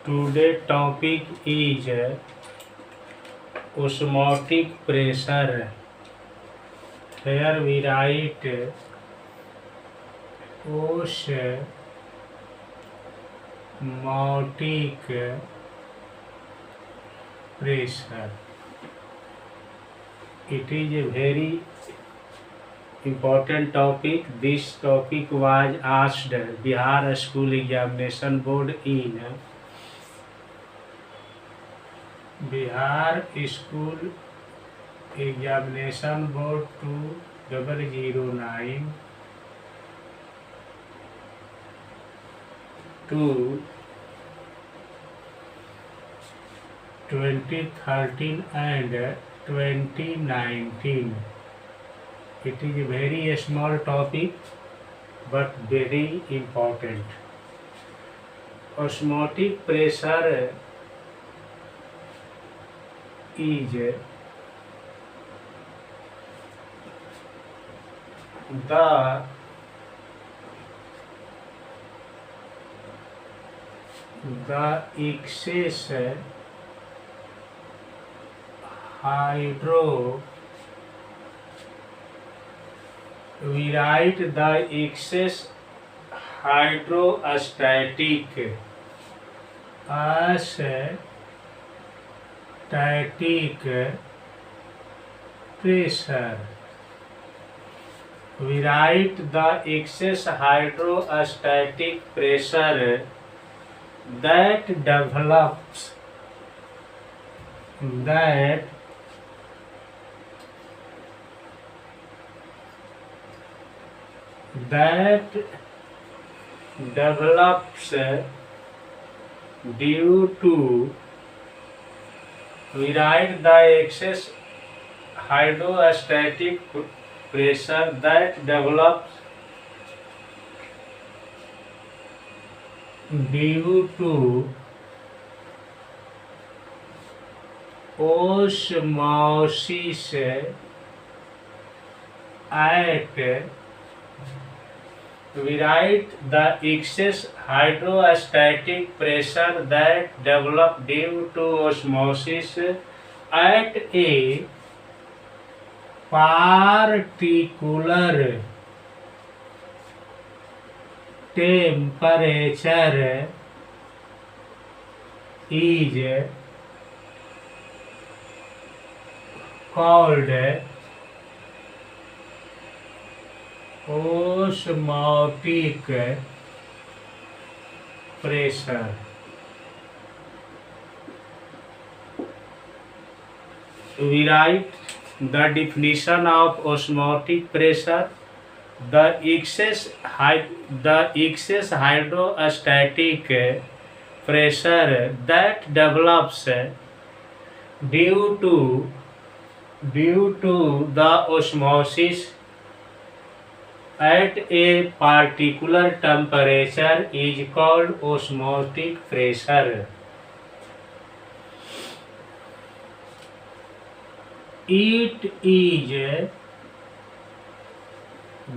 Today topic is osmotic pressure. Here we write osmotic pressure. It is a very important topic. This topic was asked Bihar School Examination Board in Bihar School Examination Board 2009 to 2013 and 2019. It is a very small topic but very important. Osmotic pressure is the excess hydro we write the excess hydrostatic pressure. We write the excess hydrostatic pressure that develops due to we write the excess hydrostatic pressure that develops due to osmosis at we write the excess hydrostatic pressure that develop due to osmosis at a particular temperature is called osmotic pressure. We write the definition of osmotic pressure. The excess hydrostatic pressure that develops due to the osmosis at a particular temperature is called osmotic pressure. It is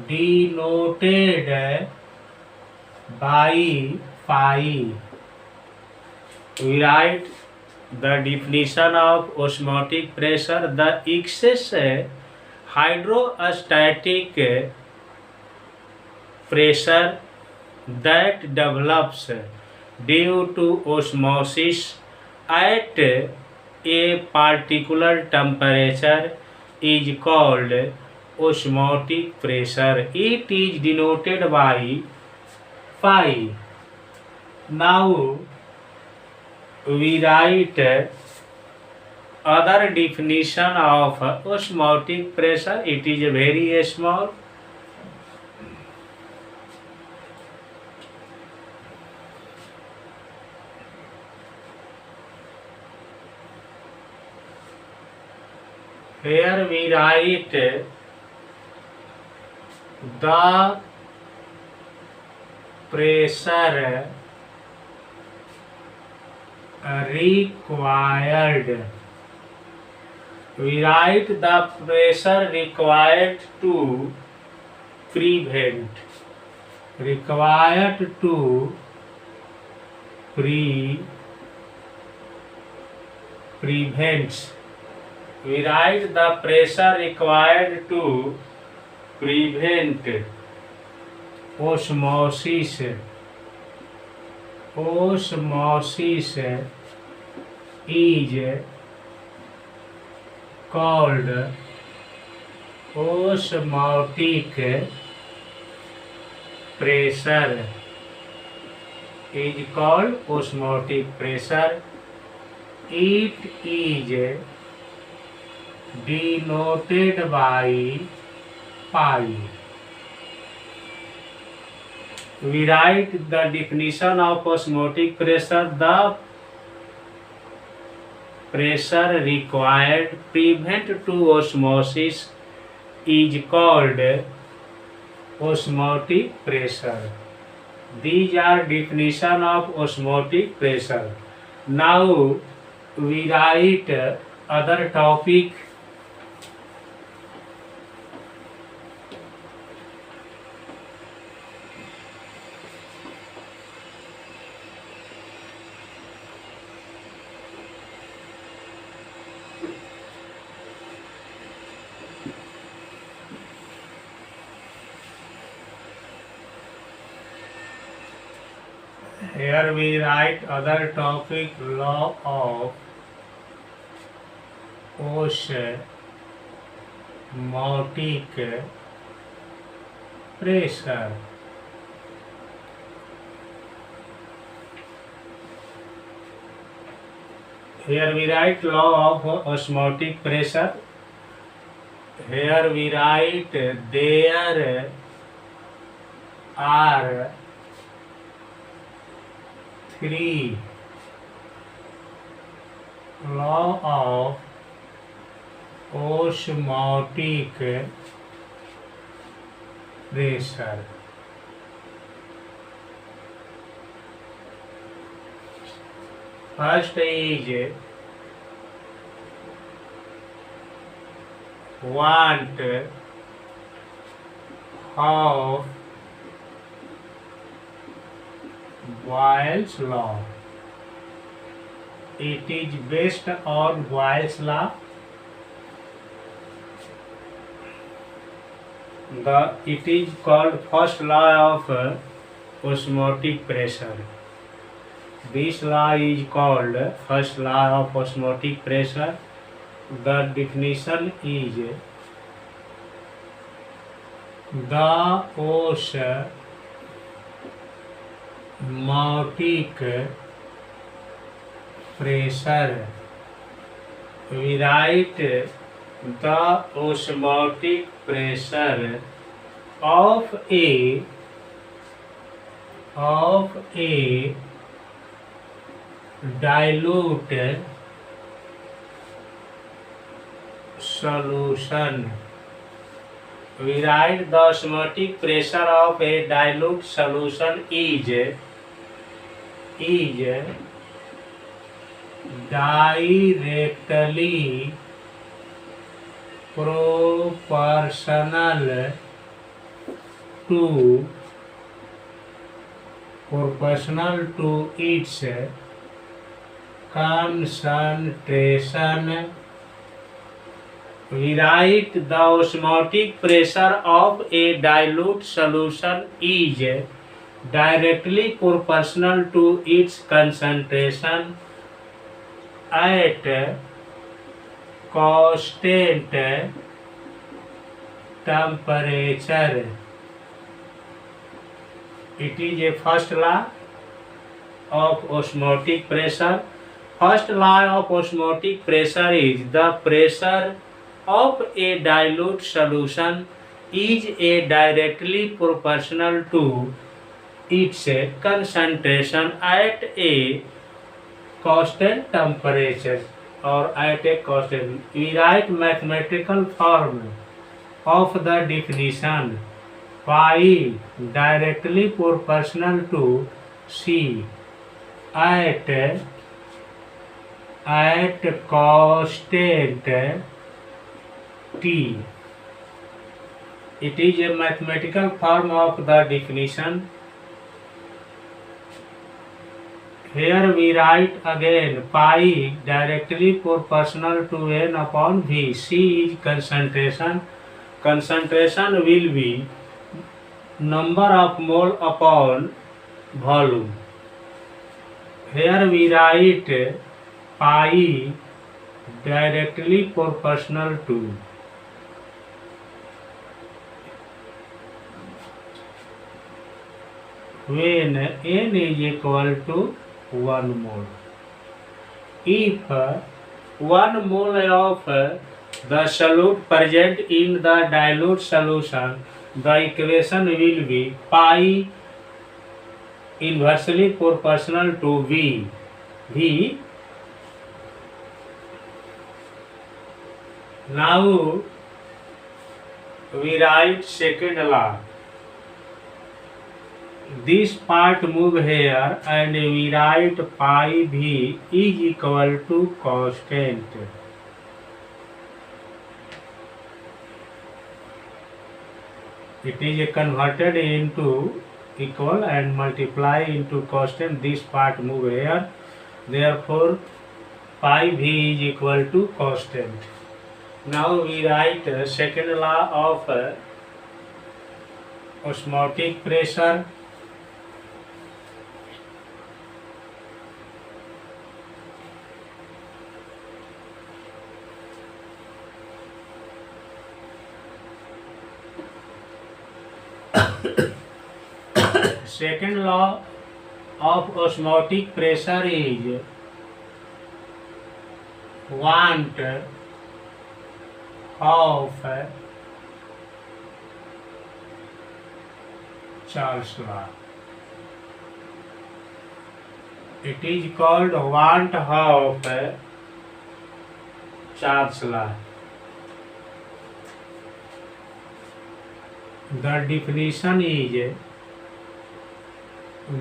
denoted by phi. We write the definition of osmotic pressure. The excess hydrostatic pressure that develops due to osmosis at a particular temperature is called osmotic pressure. It is denoted by phi. Now we write other definition of osmotic pressure. It is very small. Here we write the pressure required. We write the pressure required to prevent prevents. We write the pressure required to prevent osmosis. Osmosis is called osmotic pressure. Is called osmotic pressure. It is denoted by pi. We write the definition of osmotic pressure. The pressure required prevent to osmosis is called osmotic pressure. These are definition of osmotic pressure. Now we write other topic. Here we write other topic, law of osmotic pressure. Here we write law of osmotic pressure. Here we write there are three law of osmotic pressure. First is want of Boyle's law. It is based on Boyle's law. It is called first law of osmotic pressure. This law is called first law of osmotic pressure. The definition is the osmotic pressure. We write the osmotic pressure of a dilute solution. We write the osmotic pressure of a dilute solution is directly proportional to its concentration. We write the osmotic pressure of a dilute solution is directly proportional to its concentration at constant temperature. It is a first law of osmotic pressure. First law of osmotic pressure is the pressure of a dilute solution is a directly proportional to its concentration at a constant temperature or at a constant. We write mathematical form of the definition. Pi directly proportional to C at constant T. It is a mathematical form of the definition. Here we write again pi directly proportional to n upon v. C is concentration. Concentration will be number of mole upon volume. Here we write pi directly proportional to when n is equal to 1 mole. If 1 mole of the solute present in the dilute solution, the equation will be pi inversely proportional to V. V. Now we write second law. This part move here and we write pi V is equal to constant. It is converted into equal and multiply into constant. This part move here. Therefore, pi V is equal to constant. Now we write second law of osmotic pressure. Second law of osmotic pressure is want of Charles law. It is called want of Charles law. The definition is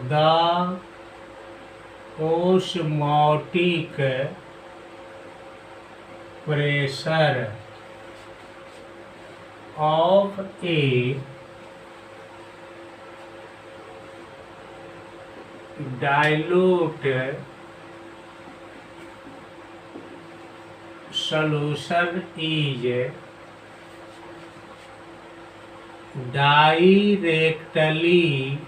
the osmotic pressure of a dilute solution is directly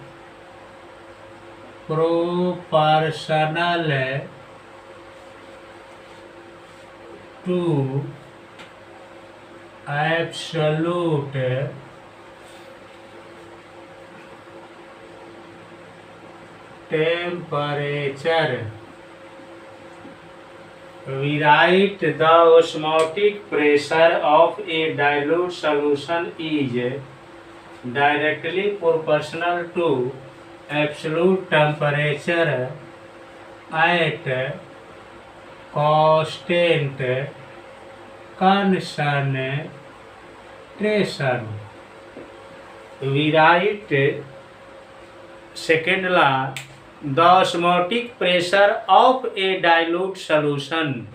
proportional to absolute temperature. We write the osmotic pressure of a dilute solution is directly proportional to absolute temperature at constant concentration. We write second law. The osmotic pressure of a dilute solution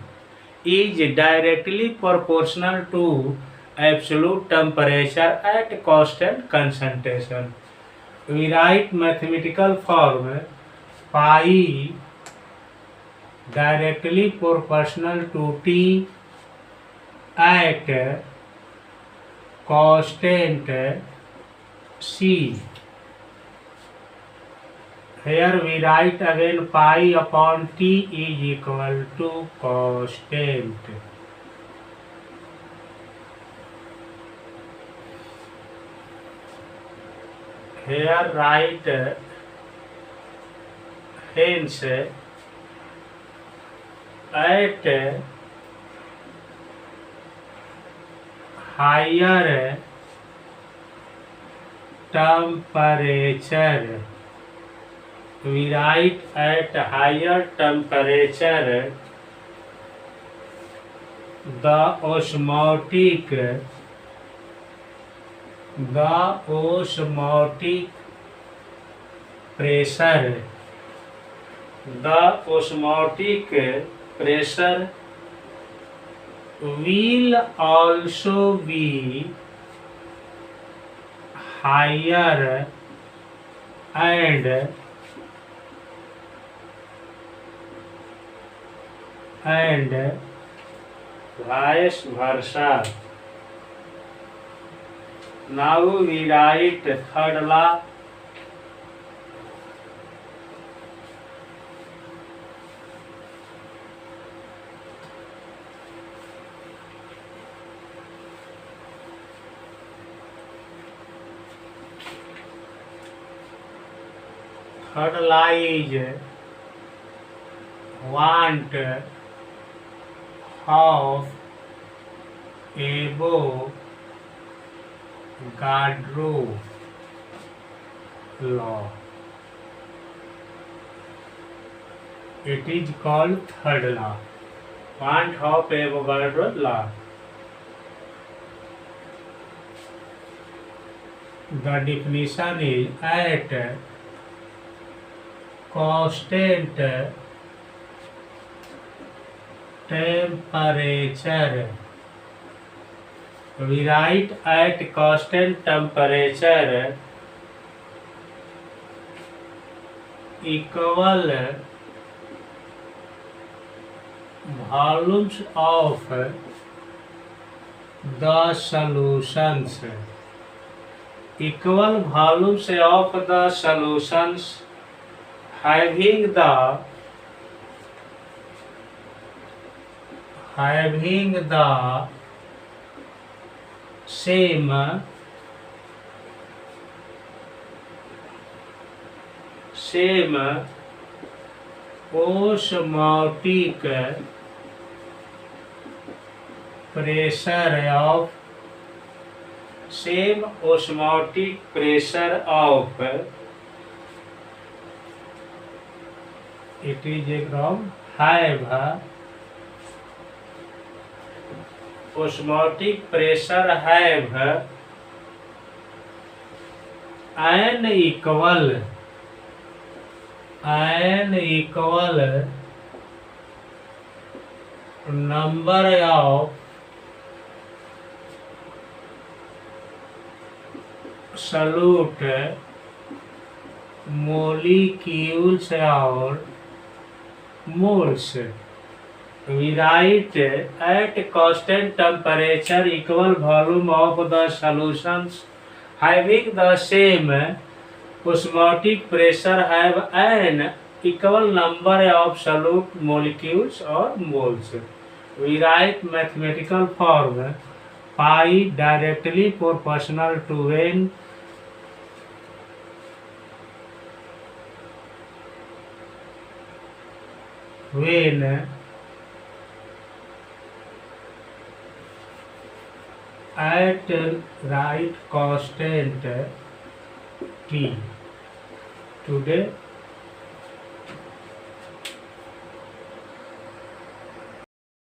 is directly proportional to absolute temperature at constant concentration. We write mathematical form pi directly proportional to T at constant C. Here we write again pi upon T is equal to constant. Here write hence at higher temperature. We write at higher temperature the osmotic pressure will also be higher and and vice versa. Now we write third law. Third law is want, half, above, Gadro law. It is called third law. Want, half, above, Gadro law. The definition is at constant temperature. We write at constant temperature equal volumes of the solutions. Equal volumes of the solutions having the same osmotic pressure of it is a from have osmotic pressure have an equal number of solute molecules or moles. We write at constant temperature equal volume of the solutions having the same osmotic pressure have an equal number of solute molecules or moles. We write mathematical form pi directly proportional to when at right constant t. Today